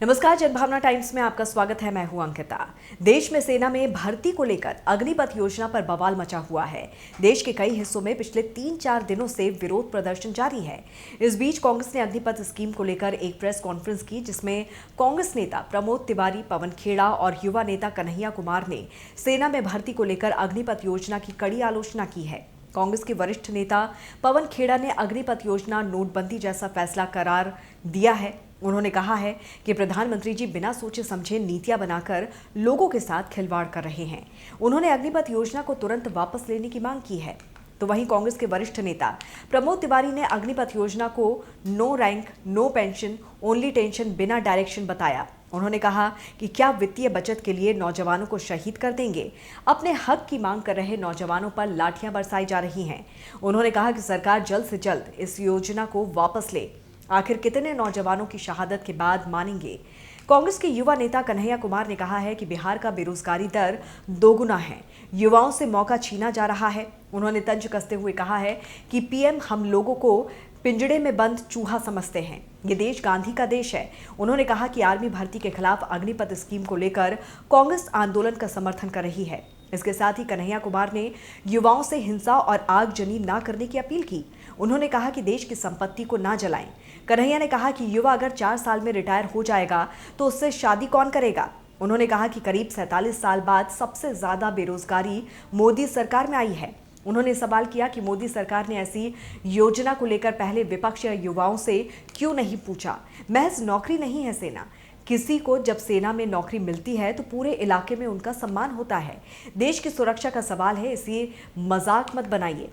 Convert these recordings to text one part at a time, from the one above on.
नमस्कार, जनभावना टाइम्स में आपका स्वागत है। मैं हूं अंकिता। देश में सेना में भर्ती को लेकर अग्निपथ योजना पर बवाल मचा हुआ है। देश के कई हिस्सों में पिछले 3-4 दिनों से विरोध प्रदर्शन जारी है। इस बीच कांग्रेस ने अग्निपथ स्कीम को लेकर एक प्रेस कॉन्फ्रेंस की, जिसमें कांग्रेस नेता प्रमोद तिवारी, पवन खेड़ा और युवा नेता कन्हैया कुमार ने सेना में भर्ती को लेकर अग्निपथ योजना की कड़ी आलोचना की है। कांग्रेस के वरिष्ठ नेता पवन खेड़ा ने अग्निपथ योजना नोटबंदी जैसा फैसला करार दिया है। उन्होंने कहा है कि प्रधानमंत्री जी बिना सोचे समझे नीतियां बनाकर लोगों के साथ खिलवाड़ कर रहे हैं। उन्होंने अग्निपथ योजना को तुरंत वापस लेने की मांग की है। तो वहीं कांग्रेस के वरिष्ठ नेता प्रमोद तिवारी ने अग्निपथ योजना को no rank, no pension, only tension, बिना डायरेक्शन बताया। उन्होंने कहा कि क्या वित्तीय बचत के लिए नौजवानों को शहीद कर देंगे? अपने हक की मांग कर रहे नौजवानों पर लाठियां बरसाई जा रही हैं। उन्होंने कहा कि सरकार जल्द से जल्द इस योजना को वापस ले। आखिर कितने नौजवानों की शहादत के बाद मानेंगे? कांग्रेस के युवा नेता कन्हैया कुमार ने कहा है कि बिहार का बेरोजगारी दर दोगुना है, युवाओं से मौका छीना जा रहा है। उन्होंने तंज कसते हुए कहा है कि पीएम हम लोगों को पिंजड़े में बंद चूहा समझते हैं। ये देश गांधी का देश है। उन्होंने कहा कि आर्मी भर्ती के खिलाफ अग्निपथ स्कीम को लेकर कांग्रेस आंदोलन का समर्थन कर रही है। इसके साथ ही कन्हैया कुमार ने युवाओं से हिंसा और आगजनी ना करने की अपील की। उन्होंने कहा कि देश की संपत्ति को ना जलाएं। कन्हैया ने कहा कि युवा अगर 4 साल में रिटायर हो जाएगा तो उससे शादी कौन करेगा? उन्होंने कहा कि करीब 47 साल बाद सबसे ज्यादा बेरोजगारी मोदी सरकार में आई है। उन्होंने सवाल किया कि मोदी सरकार ने ऐसी योजना को लेकर पहले विपक्ष या युवाओं से क्यों नहीं पूछा? महज नौकरी नहीं है सेना। किसी को जब सेना में नौकरी मिलती है तो पूरे इलाके में उनका सम्मान होता है। देश की सुरक्षा का सवाल है, इसलिए मजाक मत बनाइए।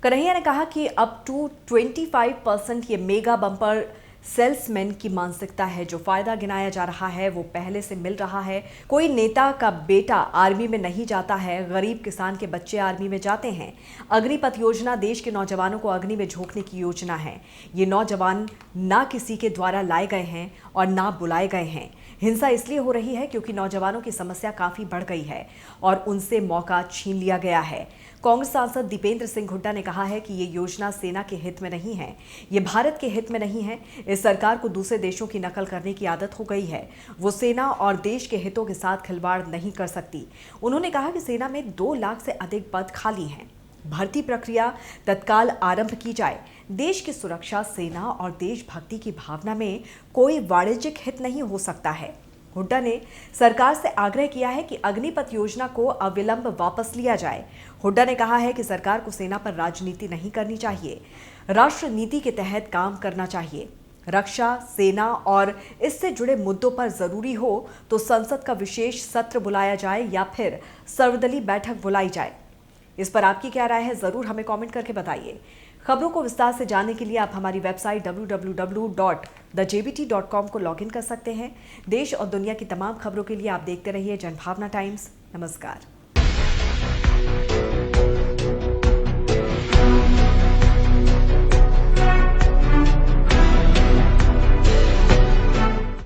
कन्हैया ने कहा कि अप टू 25% ये मेगा बम्पर सेल्समैन की मानसिकता है। जो फायदा गिनाया जा रहा है वो पहले से मिल रहा है। कोई नेता का बेटा आर्मी में नहीं जाता है, गरीब किसान के बच्चे आर्मी में जाते हैं। अग्निपथ योजना देश के नौजवानों को अग्नि में झोंकने की योजना है। ये नौजवान ना किसी के द्वारा लाए गए हैं और ना बुलाए गए हैं। हिंसा इसलिए हो रही है क्योंकि नौजवानों की समस्या काफी बढ़ गई है और उनसे मौका छीन लिया गया है। कांग्रेस सांसद दीपेंद्र सिंह हुड्डा ने कहा है कि ये योजना सेना के हित में नहीं है, ये भारत के हित में नहीं है। इस सरकार को दूसरे देशों की नकल करने की आदत हो गई है। वो सेना और देश के हितों के साथ खिलवाड़ नहीं कर सकती। उन्होंने कहा कि सेना में 2 लाख से अधिक पद खाली हैं। भर्ती प्रक्रिया तत्काल आरंभ की जाए। देश की सुरक्षा, सेना और देशभक्ति की भावना में कोई वाणिज्यिक हित नहीं हो सकता है। हुड्डा ने सरकार से आग्रह किया है कि अग्निपथ योजना को अविलंब वापस लिया जाए। हुड्डा ने कहा है कि सरकार को सेना पर राजनीति नहीं करनी चाहिए, राष्ट्र नीति के तहत काम करना चाहिए। रक्षा, सेना और इससे जुड़े मुद्दों पर जरूरी हो तो संसद का विशेष सत्र बुलाया जाए या फिर सर्वदलीय बैठक बुलाई जाए। इस पर आपकी क्या राय है, जरूर हमें कमेंट करके बताइए। खबरों को विस्तार से जानने के लिए आप हमारी वेबसाइट www.thejbt.com को लॉगिन कर सकते हैं। देश और दुनिया की तमाम खबरों के लिए आप देखते रहिए जनभावना टाइम्स। नमस्कार।